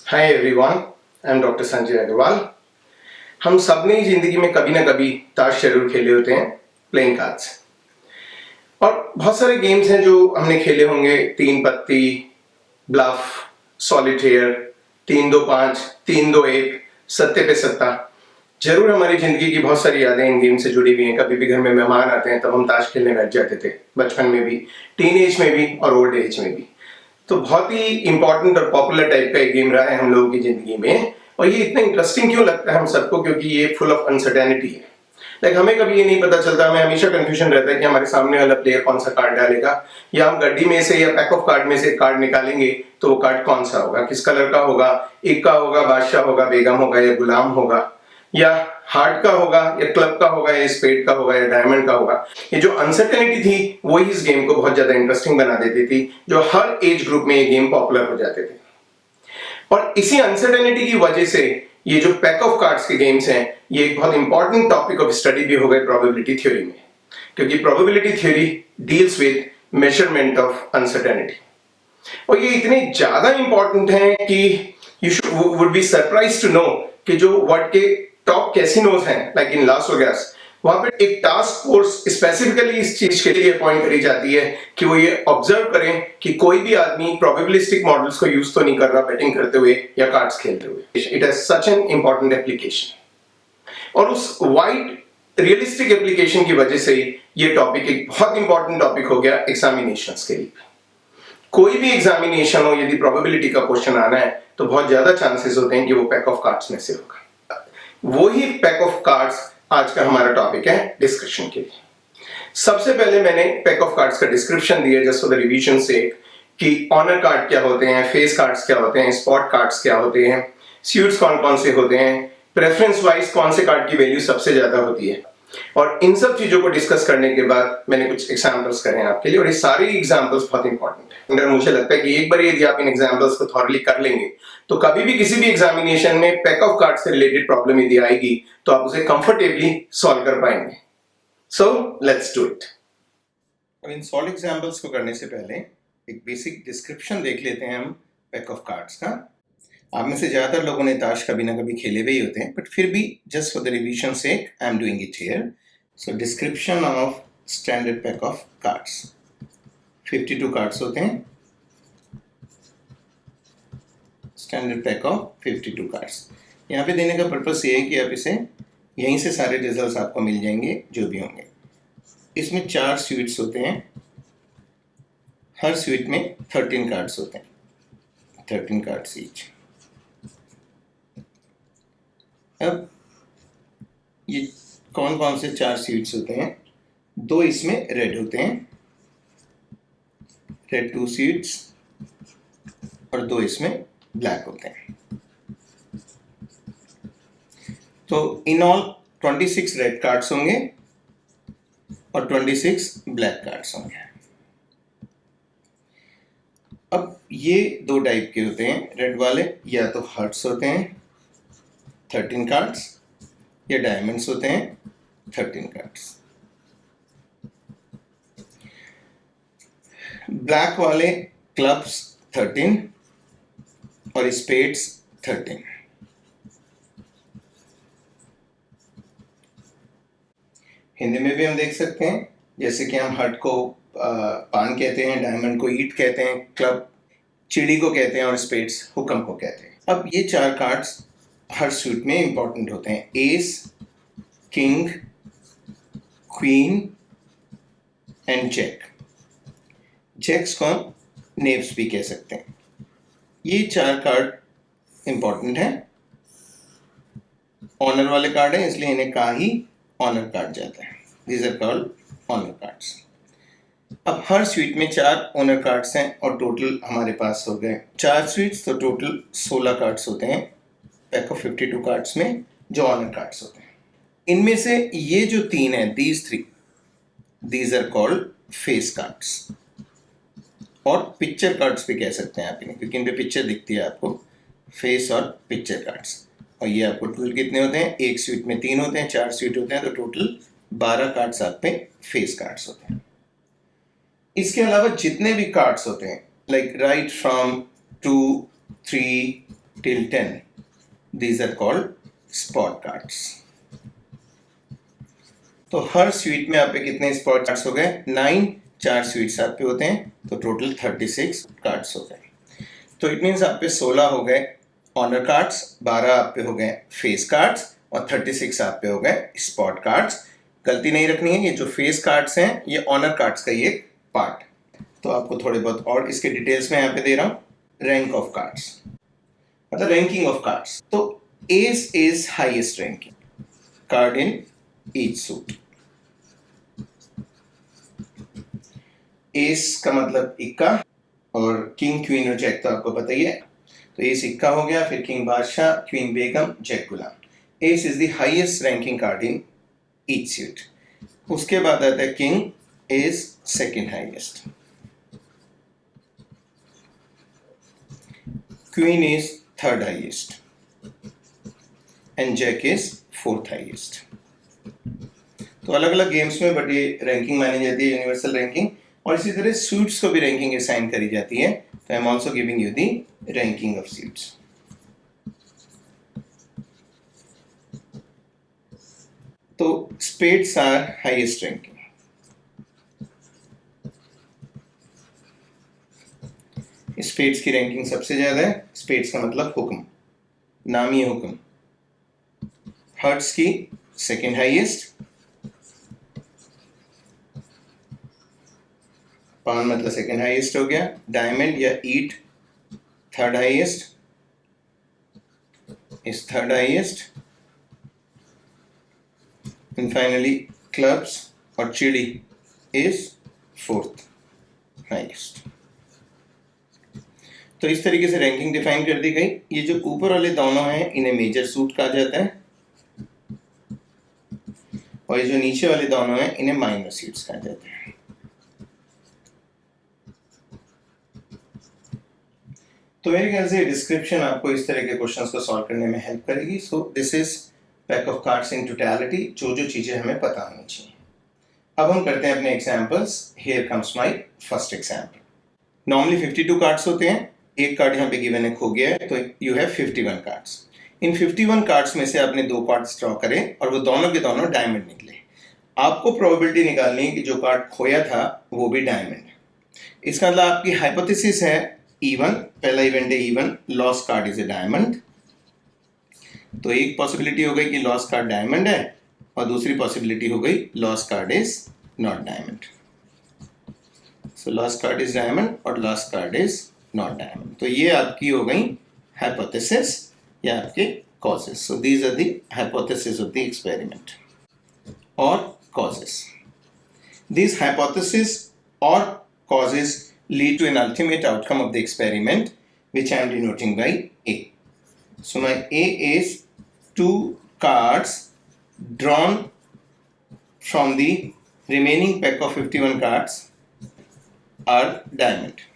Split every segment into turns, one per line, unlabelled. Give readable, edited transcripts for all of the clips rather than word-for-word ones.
Hi everyone, I am doctor Sanjay Agrawal. हम सब ने जिंदगी में कभी ना कभी ताश जरूर खेले होते हैं, प्लेइंग कार्ड्स। और बहुत सारे गेम्स हैं जो हमने खेले होंगे। तीन पत्ती, ब्लफ, सॉलिटेयर, 3-2-5, 3-2-1, सत्ते पे सत्ता। जरूर हमारी जिंदगी की बहुत सारी यादें इन गेम से जुड़ी हुई हैं। कभी भी घर में मेहमान आते हैं तब हम ताश खेलने बैठ जाते थे, बचपन में भी, टीन एज में भी और ओल्ड एज में भी। तो बहुत ही इंपॉर्टेंट और पॉपुलर टाइप का एक गेम रहा है हम लोगों की जिंदगी में। और ये इतना इंटरेस्टिंग क्यों लगता है हम सबको? क्योंकि ये फुल ऑफ अनसर्टेनिटी है। लाइक हमें कभी ये नहीं पता चलता, हमें हमेशा कंफ्यूजन रहता है कि हमारे सामने वाला प्लेयर कौन सा कार्ड डालेगा, या हम गड्डी में से या पैक ऑफ कार्ड में से कार्ड निकालेंगे तो वो कार्ड कौन सा होगा, किस कलर का होगा, एक का होगा, बादशाह होगा, बेगम होगा या गुलाम होगा, या हार्ट का होगा या क्लब का होगा या स्पेड का होगा या डायमंड का होगा। ये जो अनसर्टेनिटी थी वही इस गेम को बहुत ज्यादा इंटरेस्टिंग बना देती थी, जो हर एज ग्रुप में ये गेम पॉपुलर हो जाते थे। और इसी अनसर्टेनिटी की वजह से ये जो पैक ऑफ कार्ड्स के गेम्स हैं, ये एक बहुत इंपॉर्टेंट टॉपिक ऑफ स्टडी भी हो गए प्रोबेबिलिटी थ्योरी में, क्योंकि probability theory deals with measurement of uncertainty. और ये इतने ज्यादा इंपॉर्टेंट है कि you would be surprise to know कि जो वर्ल्ड के टॉप कैसीनोज हैं, लाइक इन लास वेगास, वहां पे एक टास्क फोर्स स्पेसिफिकली इस चीज के लिए अपॉइंट करी जाती है कि वो ये ऑब्जर्व करें कि कोई भी आदमी प्रोबेबिलिस्टिक मॉडल्स को यूज तो नहीं कर रहा बैटिंग करते हुए या कार्ड्स खेलते हुए। It has such an important application. और उस वाइड रियलिस्टिक एप्लीकेशन की वजह से ये टॉपिक एक बहुत इंपॉर्टेंट टॉपिक हो गया एग्जामिनेशंस के लिए। कोई भी एग्जामिनेशन हो, यदि प्रोबेबिलिटी का क्वेश्चन आना है तो बहुत ज्यादा चांसेस होते हैं कि वो पैक ऑफ कार्ड्स में से होगा। वो ही पैक ऑफ कार्ड्स आज का हमारा टॉपिक है डिस्कशन के लिए। सबसे पहले मैंने पैक ऑफ कार्ड्स का डिस्क्रिप्शन दिया जस्ट फॉर द रिवीजन से, कि ऑनर कार्ड क्या होते हैं, फेस कार्ड्स क्या होते हैं, स्पॉट कार्ड्स क्या होते हैं, स्यूट्स कौन कौन से होते हैं, प्रेफरेंस वाइज कौन से कार्ड की वैल्यू सबसे ज्यादा होती है। और इन सब चीजों को डिस्कस करने के बाद मैंने कुछ एग्जांपल्स करे हैं आपके लिए, और ये सारे एग्जांपल्स बहुत इंपॉर्टेंट है। अगर मुझे लगता है कि एक बार यदि आप इन एग्जांपल्स को थॉरली कर लेंगे तो कभी भी किसी भी एग्जामिनेशन में पैक ऑफ कार्ड से रिलेटेड प्रॉब्लम यदि आएगी तो आप उसे कंफर्टेबली सॉल्व कर पाएंगे। So let's do it. अब इन सॉल्व एग्जांपल्स को करने से पहले एक बेसिक डिस्क्रिप्शन देख लेते हैं हम पैक ऑफ कार्ड्स का। आप में से ज्यादातर लोगों ने ताश कभी ना कभी खेले हुए ही होते हैं, बट फिर भी जस्ट फॉर द रिवीजन से I am doing it here. So description of standard pack of cards. 52 cards होते हैं, स्टैंडर्ड पैक ऑफ 52 कार्ड्स। यहाँ पे देने का पर्पस ये है कि आप इसे यहीं से सारे रिजल्ट्स आपको मिल जाएंगे जो भी होंगे। इसमें 4 स्वीट्स होते हैं, हर स्वीट में 13 कार्ड्स होते हैं, 13 कार्ड्स ईच। अब ये कौन कौन से 4 स्वीट्स होते हैं? 2 इसमें रेड होते हैं, रेड 2 स्वीट्स, और 2 इसमें ब्लैक होते हैं। तो इन ऑल 26 रेड कार्ड्स होंगे और 26 ब्लैक कार्ड्स होंगे। अब ये 2 टाइप के होते हैं रेड वाले, या तो हार्ट्स होते हैं 13 कार्ड्स, या डायमंड्स होते हैं 13 कार्ड्स। ब्लैक वाले क्लब्स 13 और स्पेड्स 13। हिंदी में भी हम देख सकते हैं, जैसे कि हम हार्ट को पान कहते हैं, डायमंड को ईट कहते हैं, क्लब चिड़ी को कहते हैं और स्पेड्स हुक्म को कहते हैं। अब ये 4 कार्ड्स हर सूट में इंपॉर्टेंट होते हैं। Ace, king, queen and jack. Jacks को हम नेव्स भी कह सकते हैं। ये 4 कार्ड इंपॉर्टेंट हैं, ऑनर वाले कार्ड हैं, इसलिए इन्हें कहा ही ऑनर कार्ड जाता है। These are called honour cards. अब हर स्वीट में 4 ऑनर कार्ड्स हैं और टोटल हमारे पास हो गए 4 स्वीट्स, तो टोटल 16 कार्ड्स होते हैं पैक ऑफ 52 कार्ड्स में जो ऑनर कार्ड्स होते हैं। इनमें से ये जो 3 हैं, these 3, these are called face cards, और पिक्चर कार्ड्स भी कह सकते हैं आप इन्हें, क्योंकि इन पे पिक्चर दिखती है आपको, फेस और पिक्चर कार्ड्स। और ये आपको टोटल कितने होते हैं? एक स्वीट में 3 होते हैं, 4 स्वीट होते हैं, तो टोटल 12 कार्ड्स आप पे फेस कार्ड्स होते हैं। इसके अलावा जितने भी कार्ड्स होते हैं, like right from 2, 3, till 10. These are called spot cards. तो हर स्वीट में आप पे कितने स्पॉट कार्ड्स हो गए? 9. 4 स्वीट्स आप पे होते हैं तो टोटल 36 कार्ड्स हो गए. तो इट मीन्स आप पे 16 हो गए ऑनर कार्ड्स, 12 आप पे हो गए फेस कार्ड्स और 36 आप पे हो गए स्पॉट कार्ड्स. गलती नहीं रखनी है, ये जो फेस कार्ड्स हैं ये ऑनर कार्ड्स का ही एक पार्ट. तो आपको थोड़े बहुत और इसके डिटेल्स में यहाँ पे दे रहा हूँ. रैंक ऑफ कार्ड्स मतलब रैंकिंग ऑफ कार्ड्स. तो S is highest ranking card in each suit. S का मतलब इक्का और किंग क्वीन और जैक तो आपको पता ही है. तो एस इक्का हो गया, फिर किंग बादशाह, क्वीन बेगम, जैक गुलाम. Ace is the highest ranking card in each suit. उसके बाद आता है king is second highest, queen is third highest and jack is fourth highest. तो अलग अलग गेम्स में बट ये रैंकिंग मानी जाती है यूनिवर्सल रैंकिंग. और इसी तरह सूट्स को भी रैंकिंग असाइन करी जाती है. तो I am also giving you the ranking of suits. तो spades are highest ranking. Spades की रैंकिंग सबसे ज्यादा है. स्पेड्स का मतलब हुक्म, नामी हुक्म. हर्ट्स की सेकंड हाईएस्ट. पान मतलब सेकंड हाईएस्ट हो गया. डायमंड या ईट third highest is third highest. And finally clubs और चिड़ी इज फोर्थ हाईएस्ट. तो इस तरीके से रैंकिंग डिफाइन कर दी गई. ये जो ऊपर वाले दोनों हैं इन्हें मेजर सूट कहा जाता है और ये जो नीचे वाले दोनों हैं इन्हें माइनर सूट्स कहा जाता है. तो मेरे ख्याल से डिस्क्रिप्शन आपको इस तरह के क्वेश्चंस को सॉल्व करने में हेल्प करेगी. So this is pack of cards in totality, जो जो चीजें हमें पता होनी चाहिए. अब हम करते हैं अपने examples. Here comes my first example. Normally 52 cards होते हैं. एक कार्ड यहाँ पे गिवन है, खो गया है, तो you have 51 cards. In 51 cards में से आपने 2 कार्ड्स ड्रॉ करें और वो दोनों के दोनों डायमंड निकले. आपको प्रोबेबिलिटी निकालनी है कि जो कार्ड खोया था वो भी डायमंड है. इसका मतलब आपकी हाइपोथेसिस है इवन. पहला इवेंट है even, lost card is a diamond. तो एक पॉसिबिलिटी हो गई कि लॉस्ट कार्ड डायमंड है और दूसरी पॉसिबिलिटी हो गई last card is not diamond. So last card is diamond और last card is not diamond. तो ये आपकी हो गई हाइपोथेसिस या आपके causes. So these are the hypothesis of the experiment और causes. These hypotheses or causes lead to an ultimate outcome of the experiment, which I am denoting by A. So my A is 2 cards drawn from the remaining pack of 51 cards are diamond.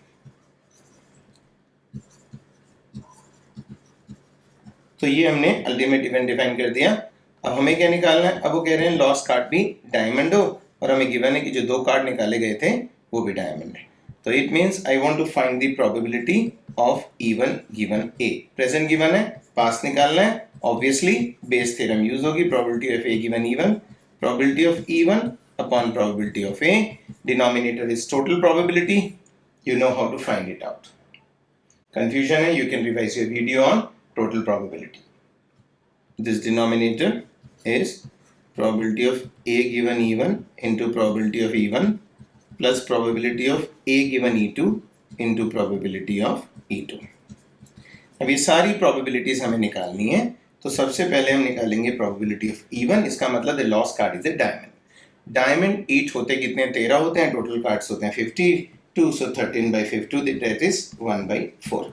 तो ये हमने ultimate event define कर दिया. अब हमें क्या निकालना है? अब वो कह रहे हैं लॉस्ट कार्ड भी डायमंड हो और हमें गिवन है कि जो 2 कार्ड निकाले गए थे वो भी डायमंड है. तो it means I want to find the probability of event given A. Present given है, पास्ट निकालना है. ऑब्वियसली बेस थ्योरम यूज होगी. Probability of A given event, probability of event upon probability of A. Denominator is total probability. You know how to find it out. Confusion है, you can revise your video on total probability. This denominator is probability of A given E1 into probability of E1 plus probability of A given E2 into probability of E2. अब ये सारी probabilities हमें निकालनी है. तो सबसे पहले हम निकालेंगे probability of E1. इसका मतलब the lost card is a diamond. Diamond 8 होते कितने? 13 होते हैं. Total cards होते हैं 52. So 13 by 52 that is 1 by 4.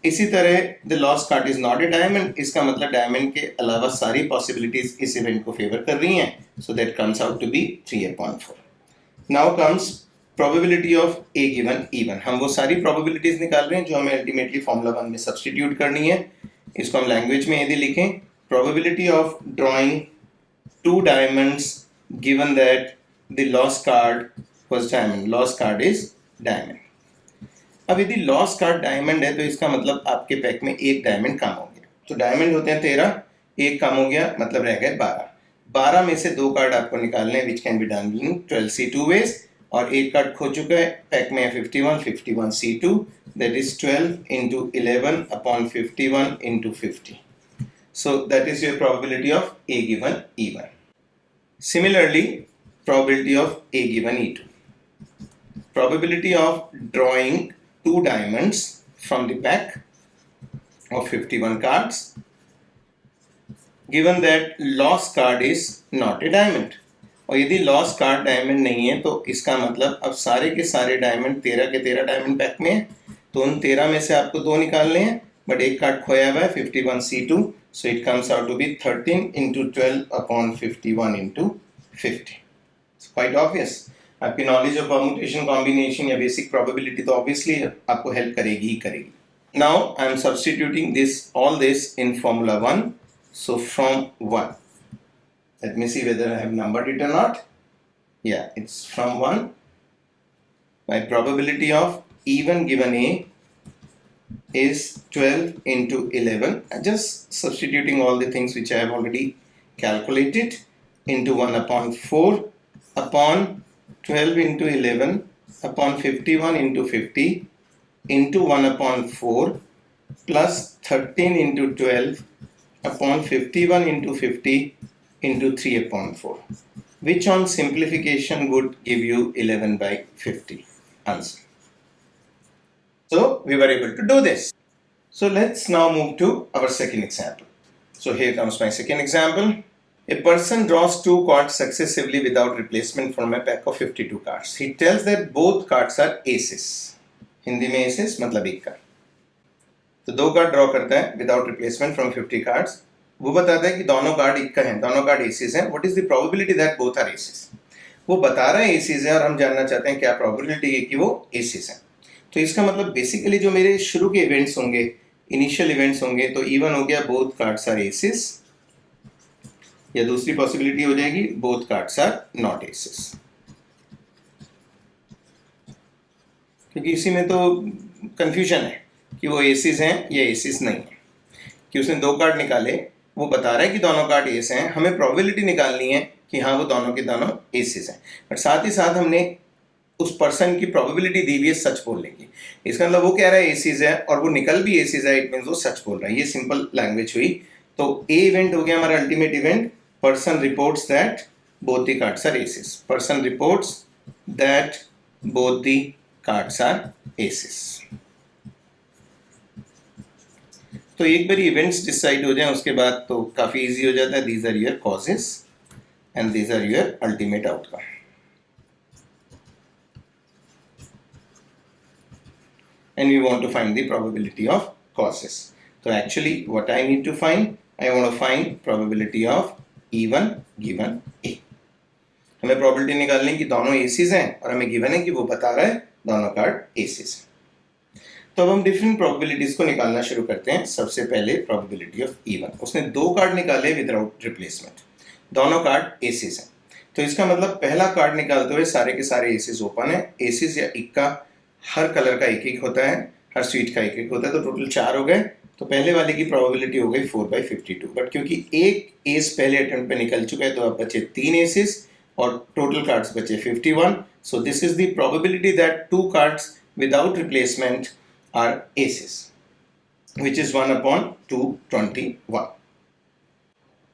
इसी तरह the lost card is not a diamond. इसका मतलब डायमंड के अलावा सारी पॉसिबिलिटीज इस इवेंट को फेवर कर रही हैं. So that comes out to be 3/4. Now comes probability of A given E one. हम वो सारी प्रोबेबिलिटीज निकाल रहे हैं जो हमें अल्टीमेटली फॉर्मूला 1 में सब्स्टिट्यूट करनी है. इसको हम लैंग्वेज में यदि लिखें, probability of drawing 2 diamonds given that the lost card was diamond. Lost card is diamond. अब यदि लॉस्ट कार्ड डायमंड है तो इसका मतलब आपके पैक में एक डायमंड कम हो गया। तो डायमंड होते हैं 13, एक कम हो गया मतलब रह गए 12। 12 में से दो कार्ड आपको निकालने हैं which can be done in 12C2 ways, और एक कार्ड खो चुका है, पैक में है 51C2, that is 12 into 11 upon 51 into 50. So that is your probability of A given E1. Similarly, probability of A given E2. Probability of drawing two diamonds from the pack of 51 cards, given that lost card is not a diamond. और यदि lost card diamond नहीं है तो इसका मतलब अब सारे के सारे डायमंड 13 के 13 डायमंड पैक में है, तो उन 13 में से आपको दो निकालने हैं, बट एक कार्ड खोया हुआ है 51C2, so it comes out to be 13 into 12 upon 51 into 50. Quite obvious. आपकी नॉलेज ऑफ परम्यूटेशन कॉम्बिनेशन या बेसिक प्रोबेबिलिटी तो ऑब्वियसली आपको हेल्प करेगी ही करेगी। Now I am substituting this all this in formula 1, so from 1, let me see whether I have numbered it or not. Yeah, it's from 1. My probability of even given A is 12 into 11. I'm just substituting all the things which I have already calculated into 1 upon 4 upon 12 into 11 upon 51 into 50 into 1 upon 4 plus 13 into 12 upon 51 into 50 into 3 upon 4, which on simplification would give you 11 by 50 answer. So we were able to do this. So let's now move to our second example. So here comes my second example. A person draws two cards successively without replacement from a pack of 52 cards. He tells that both cards are aces. Hindi में aces मतलब एक card. तो दो card draw करता है without replacement from 50 cards. वो बताता है कि दोनों कार्ड इक्का हैं, दोनों कार्ड एसीज हैं। What is the probability that both are aces? वो बता रहा है एसीज है और हम जानना चाहते हैं क्या प्रोबेबिलिटी है कि वो एसीज हैं। तो इसका मतलब बेसिकली जो मेरे शुरू के इवेंट्स होंगे, इनिशियल इवेंट्स होंगे, तो इवन हो गया बोथ कार्ड्स आर एसीज, या दूसरी पॉसिबिलिटी हो जाएगी both cards are not aces, क्योंकि इसी में तो कंफ्यूजन है कि वो एसीज हैं या एसीज नहीं है। कि उसने दो कार्ड निकाले, वो बता रहा है कि दोनों कार्ड एस हैं, हमें प्रोबेबिलिटी निकालनी है कि हाँ वो दोनों के दोनों एसेस हैं, बट साथ ही साथ हमने उस पर्सन की प्रोबेबिलिटी दी हुई है सच बोलने की। इसका मतलब वो कह रहा है एसीज है और वो निकल भी एसीज है, इट मीन्स वो सच बोल रहा है। ये सिंपल लैंग्वेज हुई। तो ए इवेंट हो गया हमारा ultimate event, person reports that both the cards are aces. Person reports that both the cards are aces. तो एक बार इवेंट्स डिसाइड हो जाए उसके बाद तो काफी इजी हो जाता है। These are your causes and these are your ultimate outcome. And we want to find the probability of causes. तो actually what I need to find, I want to find probability of E1 given A। हमें probability निकालनी कि दोनों ACs हैं और हमें given है कि वो बता रहा है दोनों कार्ड एसीज हैं। तो अब हम डिफरेंट प्रोबेबिलिटीज को निकालना शुरू करते हैं। सबसे पहले प्रोबेबिलिटी ऑफ E1। उसने दो कार्ड निकाले विदाउट रिप्लेसमेंट, दोनों कार्ड एसीज हैं। तो इसका मतलब पहला कार्ड निकालते हुए सारे के सारे एसीज ओपन है। एसीज या इक्का हर कलर का एक एक होता है, हर स्वीट का एक एक होता है, तो टोटल 4 हो गए। तो पहले वाले की प्रोबेबिलिटी हो गई 4/52, बट क्योंकि एक एस पहले अटेम्प्ट पे निकल चुका है तो अब बचे 3 एसीज और टोटल कार्ड्स बचे 51। So this is the probability that 2 cards without replacement are aces, which is 1 upon 221.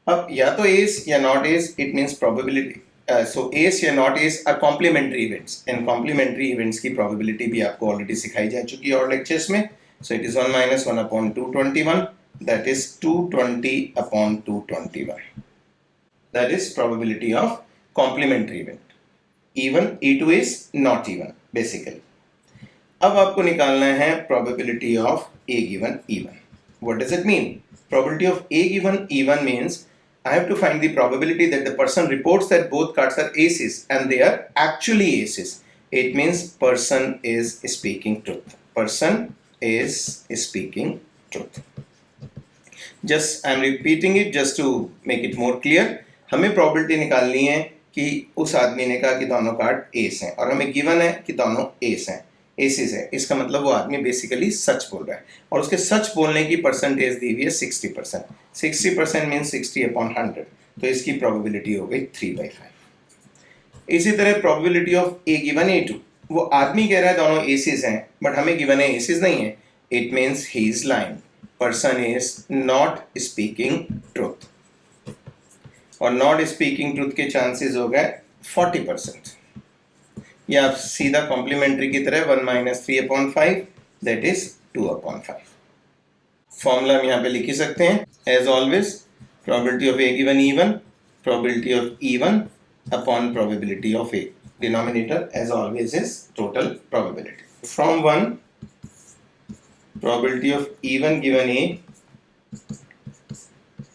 अब या तो ace या not ace, it means probability. So ace या not ace are complementary events, and complementary events की probability भी आपको already सिखाई जा चुकी है और lectures में. So it is 1 minus 1 upon 221, that is 220 upon 221. That is probability of complementary event. Even E2 is not even basically. अब आपको निकालना है probability of A given E1. What does it mean? Probability of A given E1 means I have to find the probability that the person reports that both cards are aces and they are actually aces. It means person is speaking truth. Person is speaking truth. Just I am repeating it just to make it more clear. हमें probability निकालनी है कि उस आदमी ने कहा कि दोनों कार्ड एस हैं और हमें गिवन है कि दोनों एस हैं। एसिस है, इसका मतलब वो आदमी बेसिकली सच बोल रहा है, और उसके सच बोलने की परसेंटेज दी हुई है 60%। 60% मीन 60/100, तो इसकी प्रोबेबिलिटी हो गई 3/5। इसी तरह probability of A given A2, वो आदमी कह रहा है दोनों एसिस हैं, बट हमें गिवन है एसिस नहीं है, it means he is lying, person is not speaking truth, और नॉट स्पीकिंग ट्रूथ के चांसेस हो गए 40%। या आप सीधा कॉम्प्लीमेंट्री की तरह 1 - 3/5 दैट इज 2/5। फॉर्मूला हम यहाँ पे लिख ही सकते हैं, as always probability of A given E1, probability of E1 upon probability of A, denominator as always is total probability. From 1 probability of E1 given A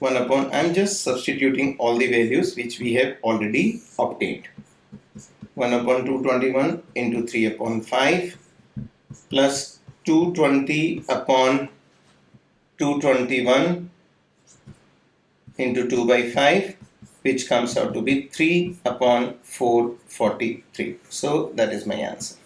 1 upon, I am just substituting all the values which we have already obtained, 1/221 into 3/5 plus 220 upon 221 into 2/5, which comes out to be 3/443. So that is my answer.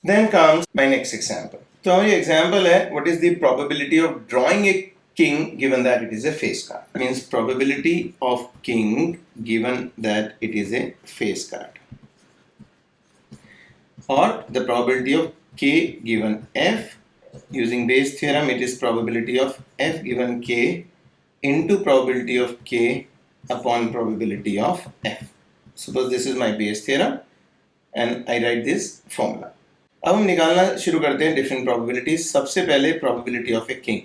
Then comes my next example. तो ये example है, what is the probability of drawing a king given that it is a face card? Means probability of king given that it is a face card. Or the probability of k given f, using Bayes theorem, it is probability of f given k into probability of k upon probability of f. Suppose this is my Bayes theorem and I write this formula. अब हम निकालना शुरू करते हैं different probabilities. सबसे पहले probability of a king,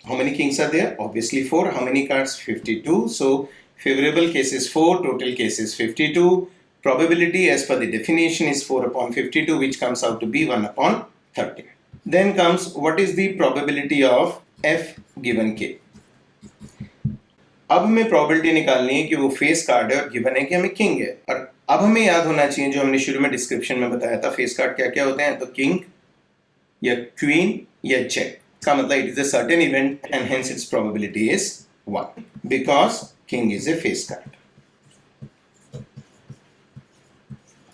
how many kings are there, obviously 4, how many cards 52, so favourable cases 4, total cases 52, probability as per the definition is 4/52, which comes out to be 1/30. Then comes what is the probability of f given k. अब हमें probability निकालनी है कि वो face card है और given है कि हमें किंग है। और अब हमें याद होना चाहिए जो हमने शुरू में डिस्क्रिप्शन में बताया था, फेस कार्ड क्या क्या होते हैं, तो किंग या क्वीन या जैक का मतलब it is a certain event and hence it's probability is 1 because king is a face card.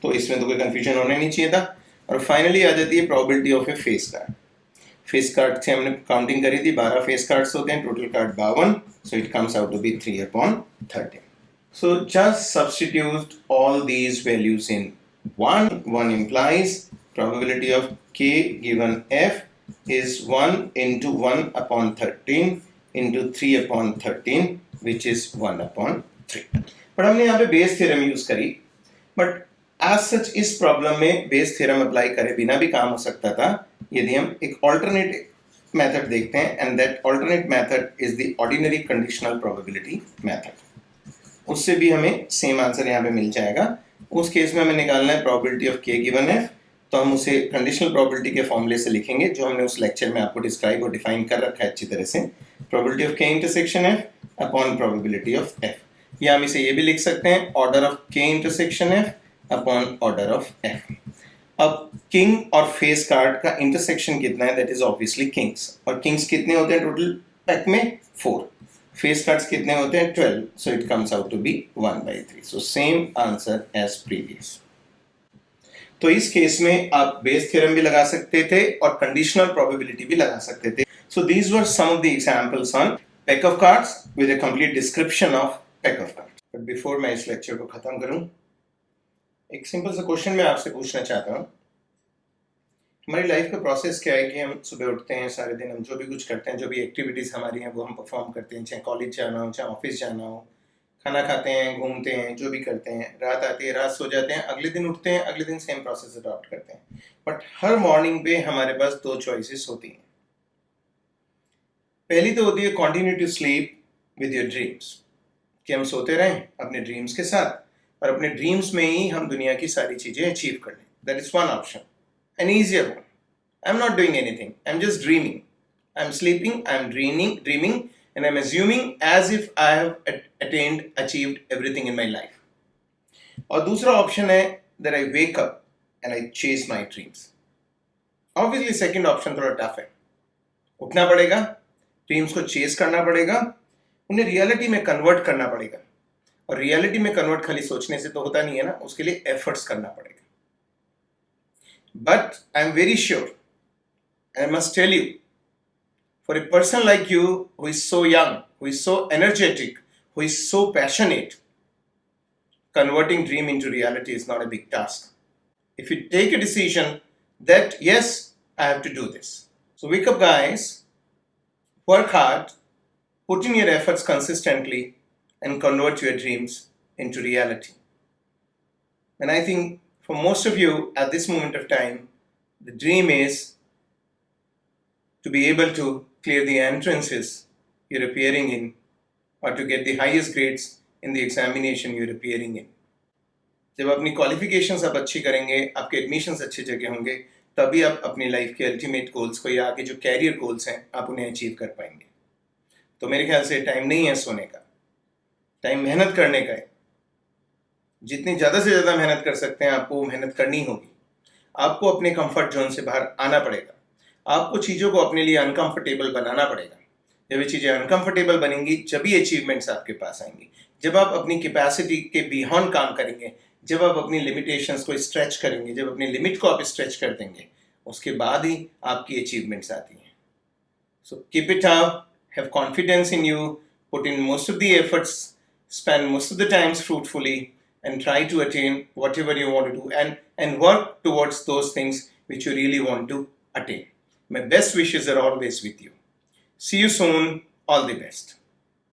तो इसमें तो कोई कंफ्यूजन होना नहीं चाहिए था। और फाइनली आ जाती है probability of A face card. Face card से हमने काउंटिंग करी थी, 12 फेस कार्ड्स होते हैं, total card 52, so it comes out to be 3/13. So just substitute all these values in 1. 1 implies probability of k given f is 1 into 1/13 into 3/13, which is 1/3. but हमने यहाँ पे base theorem use करी, but आज सच इस problem में Bayes theorem apply करे बिना भी काम हो सकता था यदि हम एक ऑल्टरनेट मेथड देखते हैं, and that alternate method is the ordinary conditional probability method. उससे भी हमें सेम आंसर यहाँ पे मिल जाएगा। उस केस में हमें निकालना है प्रोबेबिलिटी ऑफ के गिवन एफ, तो हम उसे कंडीशनल प्रोबेबिलिटी के फॉर्मूले से लिखेंगे जो हमने उस लेक्चर में आपको डिस्क्राइब और डिफाइन कर रखा है अच्छी तरह से। प्रोबेबिलिटी ऑफ के intersection F upon probability of F, या हम इसे ये भी लिख सकते हैं ऑर्डर ऑफ के intersection F upon order of F. अब किंग और फेस कार्ड का इंटरसेक्शन कितना है, दैट इज ऑब्वियसली किंग्स, और किंग्स कितने होते हैं टोटल पैक में 4, फेस कार्ड्स कितने होते हैं 12, so it comes out to be 1/3। So same answer as previous. तो इस केस में आप बेस थ्योरम भी लगा सकते थे और कंडीशनल प्रोबेबिलिटी भी लगा सकते थे। So these were some of the examples on pack of cards with a complete description of pack of cards. But before मैं इस लेक्चर को खत्म करूं, एक सिंपल सा क्वेश्चन मैं आपसे पूछना चाहता हूँ। हमारी लाइफ का प्रोसेस क्या है कि हम सुबह उठते हैं, सारे दिन हम जो भी कुछ करते हैं, जो भी एक्टिविटीज़ हमारी हैं वो हम परफॉर्म करते हैं, चाहे कॉलेज जाना हो, चाहे ऑफिस जाना हो, खाना खाते हैं, घूमते हैं, जो भी करते हैं, रात आती है, रात सो जाते हैं, अगले दिन उठते हैं, अगले दिन सेम प्रोसेस अडॉप्ट करते हैं। बट हर मॉर्निंग पे हमारे पास 2 चॉइसेस होती हैं। पहली तो होती है continue to sleep with your dreams, कि हम सोते रहें अपने ड्रीम्स के साथ और अपने ड्रीम्स में ही हम दुनिया की सारी चीज़ें अचीव कर लें। That is one option, an easier one. I'm not doing anything. I'm just dreaming. I'm sleeping. I'm dreaming, and I'm assuming as if I have achieved everything in my life. और दूसरा option है that I wake up and I chase my dreams. Obviously, second option थोड़ा tough है। उठना पड़ेगा, dreams को chess करना पड़ेगा, उन्हें रियलिटी में कन्वर्ट करना पड़ेगा, और रियलिटी में कन्वर्ट खाली सोचने से तो होता नहीं है ना, उसके लिए एफर्ट्स करना पड़ेगा। But I'm very sure, and I must tell you, for a person like you who is so young, who is so energetic, who is so passionate, converting dream into reality is not a big task. If you take a decision that yes, I have to do this. So wake up, guys, work hard, put in your efforts consistently, and convert your dreams into reality. And I think for most of you at this moment of time, the dream is to be able to clear the entrances you're appearing in, or to get the highest grades in the examination you're appearing in. जब अपनी qualifications आप अच्छी करेंगे, आपके admissions अच्छी जगह होंगे, तभी आप अपनी लाइफ के अल्टीमेट गोल्स को या आगे जो कैरियर गोल्स हैं आप उन्हें अचीव कर पाएंगे. तो मेरे ख्याल से टाइम नहीं है सोने का, टाइम मेहनत करने का है. जितनी ज़्यादा से ज़्यादा मेहनत कर सकते हैं आपको मेहनत करनी होगी. आपको अपने कंफर्ट जोन से बाहर आना पड़ेगा. आपको चीज़ों को अपने लिए अनकंफर्टेबल बनाना पड़ेगा. जब ये चीज़ें अनकंफर्टेबल बनेंगी, जब भी अचीवमेंट्स आपके पास आएंगी. जब आप अपनी कैपेसिटी के बियॉन्ड काम करेंगे, जब आप अपनी लिमिटेशंस को स्ट्रेच करेंगे, जब अपनी लिमिट को आप स्ट्रेच कर देंगे, उसके बाद ही आपकी अचीवमेंट्स आती हैं. So keep it up, have confidence in you, put in most of the efforts, spend most of the times fruitfully, and try to attain whatever you want to do, and work towards those things which you really want to attain. My best wishes are always with you. See you soon. All the best.